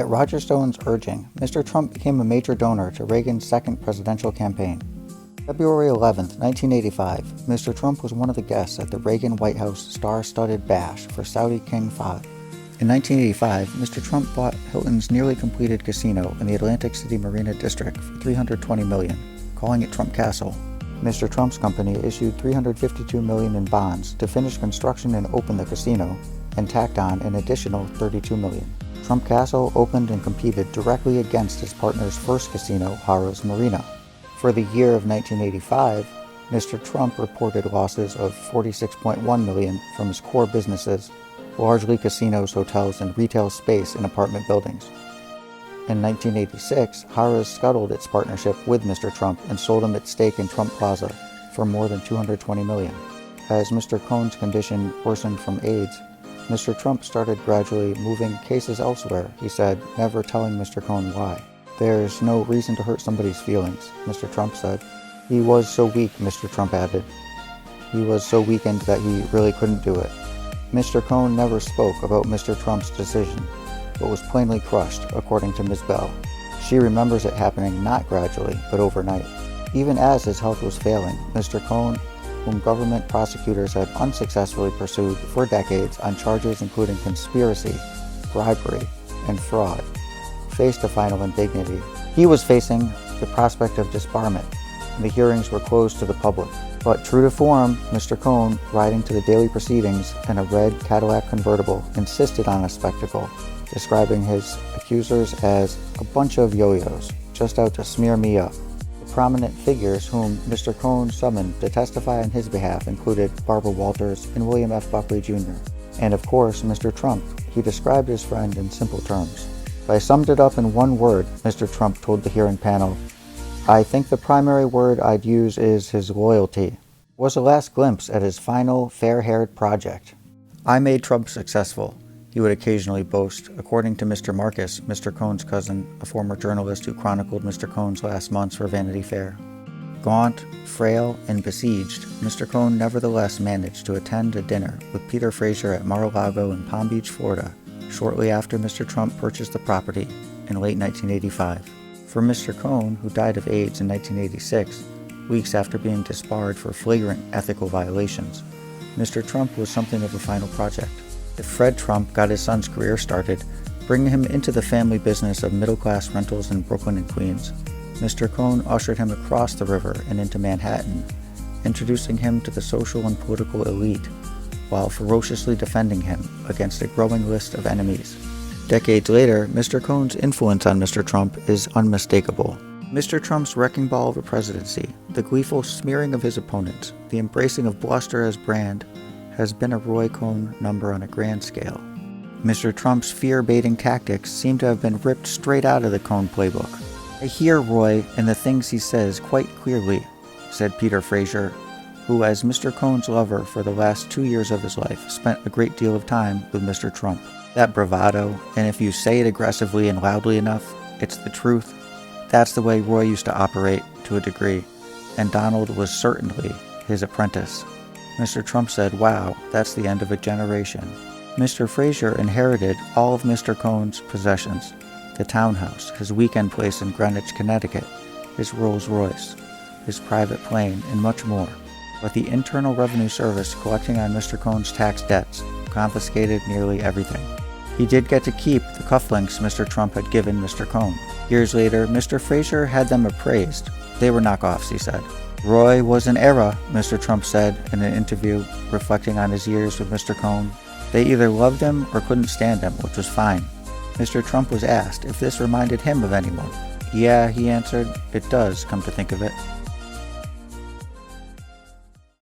At Roger Stone's urging, Mr. Trump became a major donor to Reagan's second presidential campaign. February 11, 1985, Mr. Trump was one of the guests at the Reagan White House star-studded bash for Saudi King Fahd. In 1985, Mr. Trump bought Hilton's nearly completed casino in the Atlantic City Marina District for $320 million, calling it Trump Castle. Mr. Trump's company issued $352 million in bonds to finish construction and open the casino, and tacked on an additional $32 million. Trump Castle opened and competed directly against his partner's first casino, Harrah's Marina. For the year of 1985, Mr. Trump reported losses of $46.1 million from his core businesses, largely casinos, hotels, and retail space in apartment buildings. In 1986, Harrah's scuttled its partnership with Mr. Trump and sold him its stake in Trump Plaza for more than $220 million. As Mr. Cohn's condition worsened from AIDS, Mr. Trump started gradually moving cases elsewhere, he said, never telling Mr. Cohn why. "There's no reason to hurt somebody's feelings," Mr. Trump said. "He was so weak," Mr. Trump added. "He was so weakened that he really couldn't do it." Mr. Cohn never spoke about Mr. Trump's decision, but was plainly crushed, according to Ms. Bell. She remembers it happening not gradually, but overnight. Even as his health was failing, Mr. Cohn, whom government prosecutors had unsuccessfully pursued for decades on charges including conspiracy, bribery, and fraud, faced a final indignity. He was facing the prospect of disbarment, and the hearings were closed to the public. But true to form, Mr. Cohn, riding to the daily proceedings in a red Cadillac convertible, insisted on a spectacle, describing his accusers as a bunch of yo-yos, just out to smear me up. The prominent figures whom Mr. Cohn summoned to testify on his behalf included Barbara Walters and William F. Buckley Jr. And of course, Mr. Trump. He described his friend in simple terms. "If I summed it up in one word," Mr. Trump told the hearing panel, "I think the primary word I'd use is his loyalty." It was a last glimpse at his final fair-haired project. "I made Trump successful," he would occasionally boast, according to Mr. Marcus, Mr. Cohn's cousin, a former journalist who chronicled Mr. Cohn's last months for Vanity Fair. Gaunt, frail, and besieged, Mr. Cohn nevertheless managed to attend a dinner with Peter Fraser at Mar-a-Lago in Palm Beach, Florida, shortly after Mr. Trump purchased the property in late 1985. For Mr. Cohn, who died of AIDS in 1986, weeks after being disbarred for flagrant ethical violations, Mr. Trump was something of a final project. If Fred Trump got his son's career started, bringing him into the family business of middle-class rentals in Brooklyn and Queens, Mr. Cohn ushered him across the river and into Manhattan, introducing him to the social and political elite, while ferociously defending him against a growing list of enemies. Decades later, Mr. Cohn's influence on Mr. Trump is unmistakable. Mr. Trump's wrecking ball of a presidency, the gleeful smearing of his opponents, the embracing of bluster as brand, has been a Roy Cohn number on a grand scale. Mr. Trump's fear-baiting tactics seem to have been ripped straight out of the Cohn playbook. "I hear Roy and the things he says quite clearly," said Peter Fraser, who, as Mr. Cohn's lover for the last 2 years of his life, spent a great deal of time with Mr. Trump. "That bravado, and if you say it aggressively and loudly enough, it's the truth. That's the way Roy used to operate to a degree, and Donald was certainly his apprentice." Mr. Trump said, "Wow, that's the end of a generation." Mr. Fraser inherited all of Mr. Cohn's possessions: the townhouse, his weekend place in Greenwich, Connecticut, his Rolls Royce, his private plane, and much more. But the Internal Revenue Service, collecting on Mr. Cohn's tax debts, confiscated nearly everything. He did get to keep the cufflinks Mr. Trump had given Mr. Cohn. Years later, Mr. Fraser had them appraised. They were knockoffs, he said. "Roy was an era," Mr. Trump said in an interview, reflecting on his years with Mr. Cohn. "They either loved him or couldn't stand him, which was fine." Mr. Trump was asked if this reminded him of anyone. "Yeah," he answered, "it does, come to think of it."